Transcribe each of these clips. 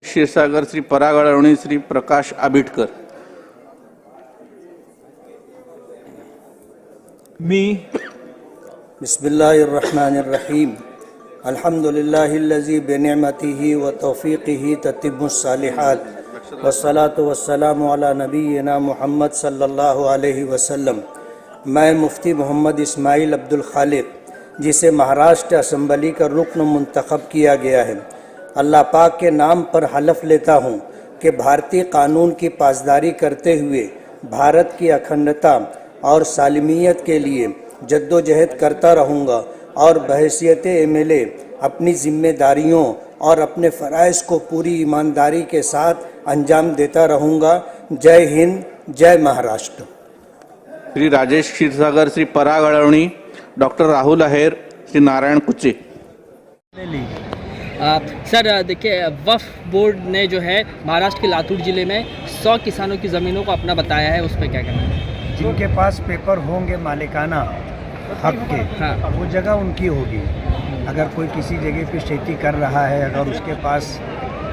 क्षीरसागर श्री पराग अळवणी श्री प्रकाश आबिटकर। मी बिस्मिल्लाहिर्रहमानिर्रहीम अल्हम्दुलिल्लाहिल्लज़ी बिनिअमतिही व तौफ़ीक़िही ततिम्मुस्सालिहात वस्सलातु वस्सलामु अला नबीना मुहम्मद सल्लल्लाहु अलैहि वसल्लम। मैं मुफ्ती मोहम्मद इस्माइल अब्दुल खालिक, जिसे महाराष्ट्र असम्बली का रुकन मुंतखब किया गया है, अल्लाह पाक के नाम पर हलफ लेता हूँ कि भारतीय कानून की पासदारी करते हुए भारत की अखंडता और सालमियत के लिए जद्दोजहद करता रहूँगा और बहैसियत एमएलए अपनी जिम्मेदारियों और अपने फ़राइज़ को पूरी ईमानदारी के साथ अंजाम देता रहूँगा। जय हिंद, जय महाराष्ट्र। श्री राजेश क्षीरसागर श्री पराग अळवणी, डॉक्टर राहुल आहेर, श्री नारायण कुचे। सर देखिए, वक्फ बोर्ड ने जो है महाराष्ट्र के लातूर ज़िले में 100 किसानों की ज़मीनों को अपना बताया है, उस पर क्या कहना है? जिनके पास पेपर होंगे मालिकाना हक के, हाँ, वो जगह उनकी होगी। अगर कोई किसी जगह पे खेती कर रहा है, अगर उसके पास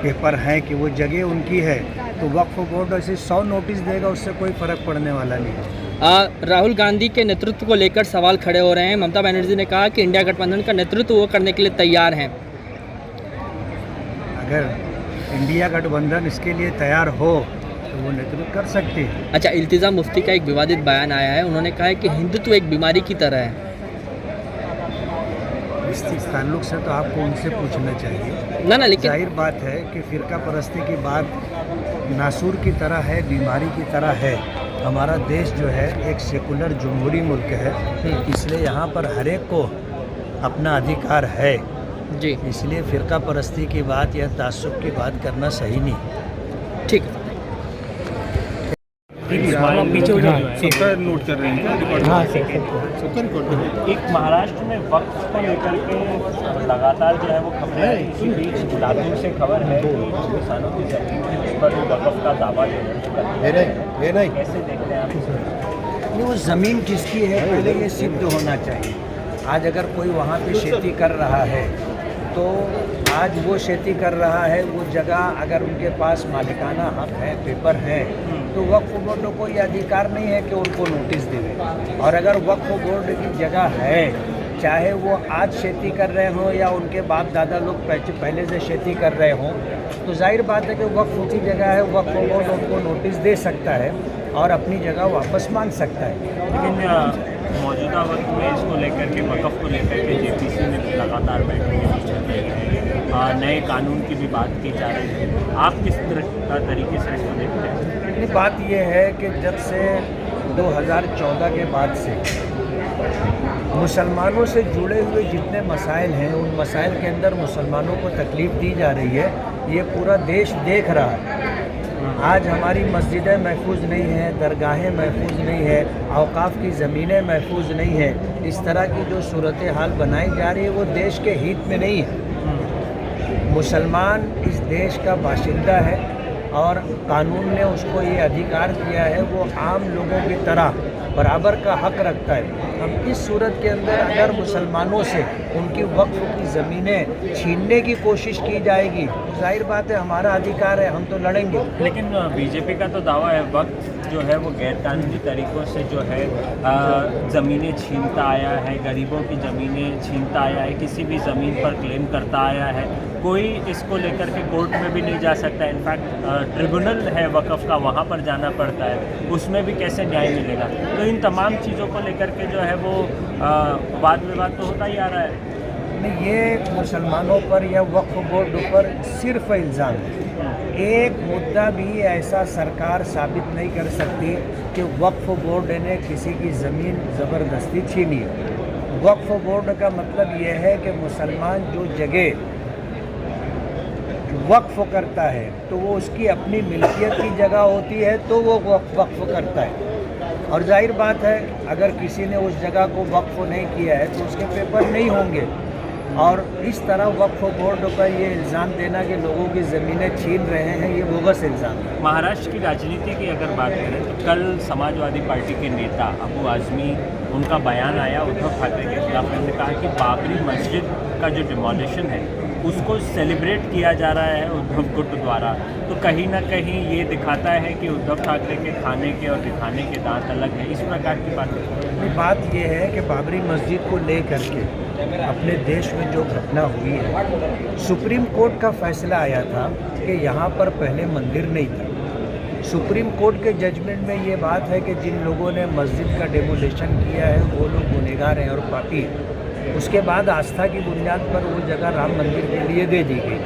पेपर हैं कि वो जगह उनकी है, तो वक्फ बोर्ड ऐसे 100 नोटिस देगा, उससे कोई फ़र्क पड़ने वाला नहीं है। राहुल गांधी के नेतृत्व को लेकर सवाल खड़े हो रहे हैं। ममता बनर्जी ने कहा कि इंडिया गठबंधन का नेतृत्व वो करने के लिए तैयार हैं। अगर इंडिया गठबंधन इसके लिए तैयार हो तो वो नेतृत्व कर सकते हैं। अच्छा, इल्तिज़ाम मुफ्ती का एक विवादित बयान आया है। उन्होंने कहा है कि हिंदुत्व एक बीमारी की तरह है। इस ताल्लुक से तो आपको उनसे पूछना चाहिए ना, लेकिन जाहिर बात है कि फ़िरका परस्ती की बात नासूर की तरह है, बीमारी की तरह है। हमारा देश जो है एक सेकुलर जमहूरी मुल्क है, इसलिए यहाँ पर हर एक को अपना अधिकार है जी, इसलिए फ़िरका परस्ती की बात या तासुब की बात करना सही नहीं। ठीक है। सत्तर नोट कर रहे हैं। हाँ, एक महाराष्ट्र में वक्फ को लेकर के लगातार जो है वो खबरें आ रही हैं। इसी बीच लातूर से खबर है कि किसानों की जमीन है जिस पर वक्फ का दावा जो है कैसे देखते हैं आप? वो ज़मीन किसकी है पहले ये सिद्ध होना चाहिए। आज अगर कोई वहाँ पे खेती कर रहा है तो आज वो खेती कर रहा है, वो जगह अगर उनके पास मालिकाना हक है, पेपर है, तो वक्फ बोर्ड को कोई अधिकार नहीं है कि उनको नोटिस देवे। और अगर वक्फ बोर्ड की जगह है, चाहे वो आज खेती कर रहे हों या उनके बाप दादा लोग पहले से खेती कर रहे हों, तो जाहिर बात है कि वक्फ ऊँची जगह है, वक्फ बोर्ड उनको नोटिस दे सकता है और अपनी जगह वापस मांग सकता है। लेकिन मौजूदा वक्त में इसको लेकर के वक्फ को लेकर के जेपीसी में लगातार बैठकें चल रही हैं, नए कानून की भी बात की जा रही है। आप किस तरीके से इसको देखते हैं? बात यह है कि जब से 2014 के बाद से मुसलमानों से जुड़े हुए जितने मसाइल हैं, उन मसाइल के अंदर मुसलमानों को तकलीफ़ दी जा रही है, ये पूरा देश देख रहा है। आज हमारी मस्जिदें महफूज नहीं हैं, दरगाहें महफूज नहीं है, औकाफ की ज़मीनें महफूज नहीं है। इस तरह की जो सूरत हाल बनाई जा रही है वो देश के हित में नहीं है। मुसलमान इस देश का बाशिंदा है और कानून ने उसको ये अधिकार दिया है, वो आम लोगों की तरह बराबर का हक रखता है। अब इस सूरत के अंदर अगर मुसलमानों से उनकी वक्फ की ज़मीनें छीनने की कोशिश की जाएगी, जाहिर बात है हमारा अधिकार है, हम तो लड़ेंगे। लेकिन बीजेपी का तो दावा है वक्त जो है वो गैरकानूनी तरीक़ों से जो है ज़मीनें छीनता आया है, गरीबों की ज़मीनें छीनता आया है, किसी भी ज़मीन पर क्लेम करता आया है। कोई इसको लेकर के कोर्ट में भी नहीं जा सकता। इनफैक्ट ट्रिब्यूनल है वक्फ का, वहाँ पर जाना पड़ता है, उसमें भी कैसे न्याय मिलेगा? तो इन तमाम चीज़ों को लेकर के जो है वो वाद विवाद तो होता ही आ रहा है। नहीं, ये मुसलमानों पर या वक्फ बोर्ड पर सिर्फ इल्ज़ाम है। एक मुद्दा भी ऐसा सरकार साबित नहीं कर सकती कि वक्फ बोर्ड ने किसी की ज़मीन ज़बरदस्ती छीनी है। वक्फ बोर्ड का मतलब यह है कि मुसलमान जो जगह वक्फ करता है तो वो उसकी अपनी मिल्कियत की जगह होती है, तो वो वक्फ करता है। और जाहिर बात है अगर किसी ने उस जगह को वक्फ नहीं किया है तो उसके पेपर नहीं होंगे। और इस तरह वक्फ बोर्ड पर ये इल्ज़ाम देना कि लोगों की ज़मीनें छीन रहे हैं, ये बोगस इल्ज़ाम है। महाराष्ट्र की राजनीति की अगर बात करें तो कल समाजवादी पार्टी के नेता अबू आज़मी, उनका बयान आया उद्धव ठाकरे के खिलाफ। उन्होंने कहा कि बाबरी मस्जिद का जो डिमोलिशन है उसको सेलिब्रेट किया जा रहा है उद्धव गुट द्वारा, तो कहीं ना कहीं ये दिखाता है कि उद्धव ठाकरे के खाने के और दिखाने के दांत अलग हैं, इस प्रकार की बातें। बात ये है कि बाबरी मस्जिद को लेकर के अपने देश में जो घटना हुई है, सुप्रीम कोर्ट का फैसला आया था कि यहाँ पर पहले मंदिर नहीं था। सुप्रीम कोर्ट के जजमेंट में ये बात है कि जिन लोगों ने मस्जिद का डेमोलेशन किया है वो लोग गुनहगार हैं और पापी हैं। उसके बाद आस्था की बुनियाद पर वो जगह राम मंदिर के लिए दे दी गई।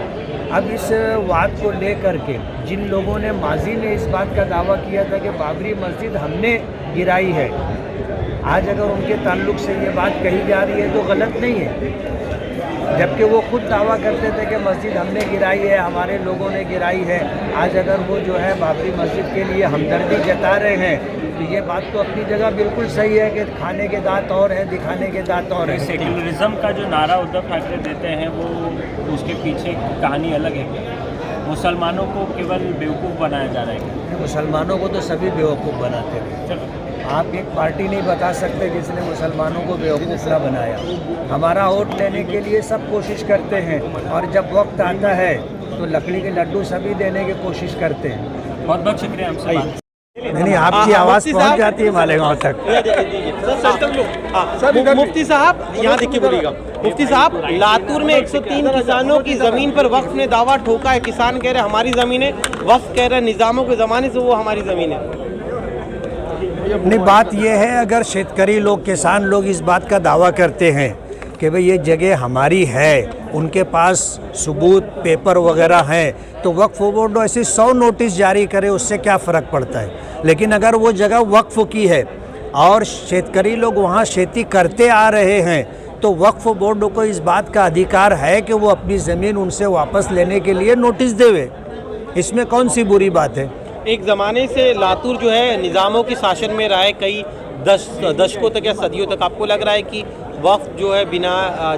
अब इस बात को लेकर के जिन लोगों ने माजी में इस बात का दावा किया था कि बाबरी मस्जिद हमने गिराई है, आज अगर उनके ताल्लुक से ये बात कही जा रही है तो गलत नहीं है, जबकि वो खुद दावा करते थे कि मस्जिद हमने गिराई है, हमारे लोगों ने गिराई है। आज अगर वो जो है बाबरी मस्जिद के लिए हमदर्दी जता रहे हैं तो ये बात तो अपनी जगह बिल्कुल सही है कि खाने के दांत और हैं, दिखाने के दांत और हैं। सेक्युलरिज्म का जो नारा उद्धव ठाकरे देते हैं वो उसके पीछे कहानी अलग है क्या? मुसलमानों को केवल बेवकूफ़ बनाया जा रहा है क्या? मुसलमानों को तो सभी बेवकूफ़ बनाते हैं। आप एक पार्टी नहीं बता सकते जिसने मुसलमानों को बेवकूफ़ ना बनाया। हमारा वोट लेने के लिए सब कोशिश करते हैं और जब वक्त आता है तो लकड़ी के लड्डू सभी देने की कोशिश करते हैं। बहुत बहुत शुक्रिया हमसे बात। नहीं, आपकी आवाज़ पहुंच जाती है मालेगांव तक। मुफ्ती साहब यहाँ देखिए बोलिएगा। मुफ्ती साहब, लातूर में 103 किसानों की ज़मीन पर वक्फ ने दावा ठोका है। किसान कह रहे हमारी ज़मीन है, वक्फ कह रहे निज़ामों के ज़माने से वो हमारी ज़मीन है। नहीं, बात यह है, अगर शेतकरी लोग, किसान लोग इस बात का दावा करते हैं कि भाई ये जगह हमारी है, उनके पास सबूत पेपर वगैरह हैं, तो वक्फ बोर्ड ऐसे 100 नोटिस जारी करे, उससे क्या फ़र्क पड़ता है। लेकिन अगर वो जगह वक्फ की है और शेतकरी लोग वहाँ खेती करते आ रहे हैं तो वक्फ बोर्ड को इस बात का अधिकार है कि वो अपनी ज़मीन उनसे वापस लेने के लिए नोटिस देवे। इसमें कौन सी बुरी बात है। एक ज़माने से लातूर जो है निज़ामों के शासन में रहा है, कई दशकों तक या सदियों तक। आपको लग रहा है कि वक्फ जो है बिना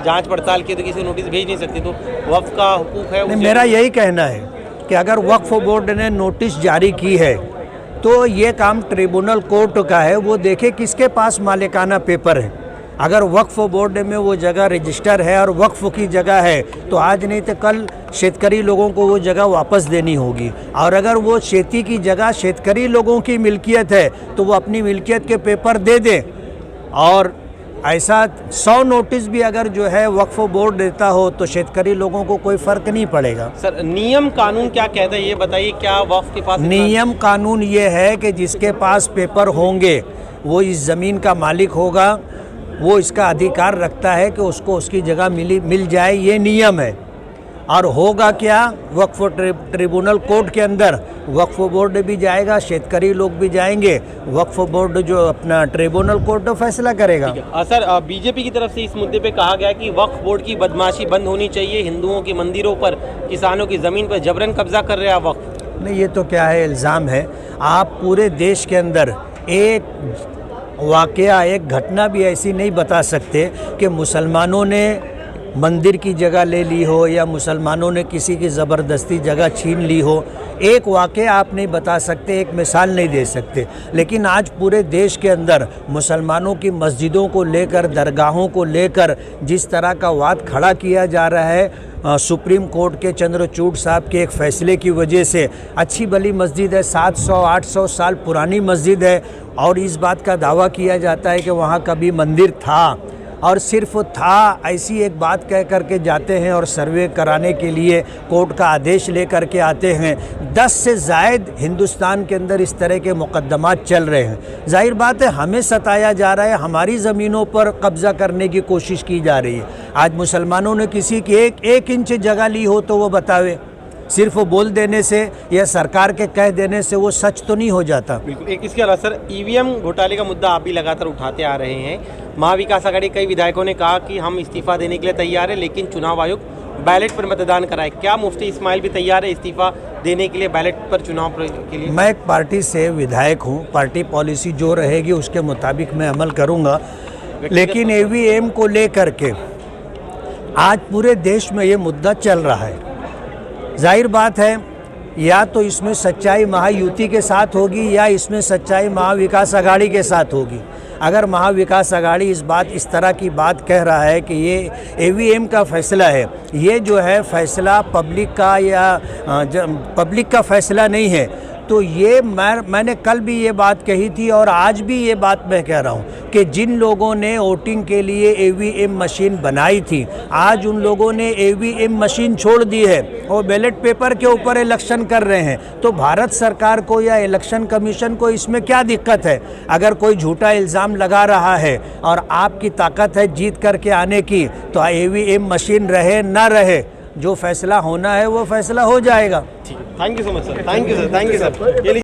जांच पड़ताल के तो किसी को नोटिस भेज नहीं सकते, तो वक्फ का हुकूक है? मेरा यही कहना है कि अगर वक्फ बोर्ड ने नोटिस जारी की है तो ये काम ट्रिब्यूनल कोर्ट का है, वो देखे किसके पास मालिकाना पेपर है। अगर वक्फ बोर्ड में वो जगह रजिस्टर है और वक्फ की जगह है तो आज नहीं तो कल शेतकरी लोगों को वो जगह वापस देनी होगी। और अगर वो खेती की जगह शेतकरी लोगों की मिल्कियत है तो वो अपनी मिल्कियत के पेपर दे दें। और ऐसा 100 नोटिस भी अगर जो है वक्फ बोर्ड देता हो तो शेतकरी लोगों को कोई फ़र्क नहीं पड़ेगा। सर, नियम कानून क्या कहता है ये बताइए, क्या वक्फ के पास? नियम कानून ये है कि जिसके पास पेपर होंगे वो इस ज़मीन का मालिक होगा, वो इसका अधिकार रखता है कि उसको उसकी जगह मिल जाए, ये नियम है। और होगा क्या, वक्फ ट्रिब्यूनल कोर्ट के अंदर वक्फ बोर्ड भी जाएगा, शेतकरी लोग भी जाएंगे, वक्फ बोर्ड जो अपना ट्रिब्यूनल कोर्ट फैसला करेगा। सर, बीजेपी की तरफ से इस मुद्दे पे कहा गया कि वक्फ बोर्ड की बदमाशी बंद होनी चाहिए, हिंदुओं के मंदिरों पर, किसानों की ज़मीन पर जबरन कब्जा कर रहे हैं वक्फ। नहीं, ये तो क्या है, इल्ज़ाम है। आप पूरे देश के अंदर एक वाक़या, एक घटना भी ऐसी नहीं बता सकते कि मुसलमानों ने मंदिर की जगह ले ली हो या मुसलमानों ने किसी की ज़बरदस्ती जगह छीन ली हो। एक वाक़या आप नहीं बता सकते, एक मिसाल नहीं दे सकते। लेकिन आज पूरे देश के अंदर मुसलमानों की मस्जिदों को लेकर, दरगाहों को लेकर जिस तरह का वाद खड़ा किया जा रहा है, सुप्रीम कोर्ट के चंद्रचूड़ साहब के एक फ़ैसले की वजह से, अच्छी भली मस्जिद है, 700-800 साल पुरानी मस्जिद है, और इस बात का दावा किया जाता है कि वहाँ कभी मंदिर था, और सिर्फ था ऐसी एक बात कह करके जाते हैं और सर्वे कराने के लिए कोर्ट का आदेश लेकर के आते हैं। 10 से ज़ायद हिंदुस्तान के अंदर इस तरह के मुकदमात चल रहे हैं। जाहिर बात है हमें सताया जा रहा है, हमारी ज़मीनों पर कब्ज़ा करने की कोशिश की जा रही है। आज मुसलमानों ने किसी की एक इंच जगह ली हो तो वो बतावे, सिर्फ बोल देने से या सरकार के कह देने से वो सच तो नहीं हो जाता। बिल्कुल। एक इसके अलावा सर, ईवीएम घोटाले का मुद्दा आप भी लगातार उठाते आ रहे हैं। महाविकास आघाड़ी कई विधायकों ने कहा कि हम इस्तीफा देने के लिए तैयार हैं, लेकिन चुनाव आयोग बैलेट पर मतदान कराए। क्या मुफ्ती इस्माइल भी तैयार है इस्तीफा देने के लिए, बैलेट पर चुनाव के लिए? मैं एक पार्टी से विधायक हूँ, पार्टी पॉलिसी जो रहेगी उसके मुताबिक मैं अमल करूँगा। लेकिन ईवीएम को लेकर के आज पूरे देश में ये मुद्दा चल रहा है। जाहिर बात है या तो इसमें सच्चाई महायुति के साथ होगी या इसमें सच्चाई महाविकास आघाड़ी के साथ होगी। अगर महाविकास आघाड़ी इस तरह की बात कह रहा है कि ये ईवीएम का फैसला है, ये जो है फैसला पब्लिक का या पब्लिक का फैसला नहीं है, तो ये मैंने कल भी ये बात कही थी और आज भी ये बात मैं कह रहा हूँ कि जिन लोगों ने वोटिंग के लिए ईवीएम मशीन बनाई थी, आज उन लोगों ने ईवीएम मशीन छोड़ दी है और बैलेट पेपर के ऊपर इलेक्शन कर रहे हैं। तो भारत सरकार को या इलेक्शन कमीशन को इसमें क्या दिक्कत है? अगर कोई झूठा इल्ज़ाम लगा रहा है और आपकी ताकत है जीत करके आने की, तो ईवीएम मशीन रहे ना रहे, जो फैसला होना है वो फैसला हो जाएगा। Thank you so much sir, thank you sir, thank you sir.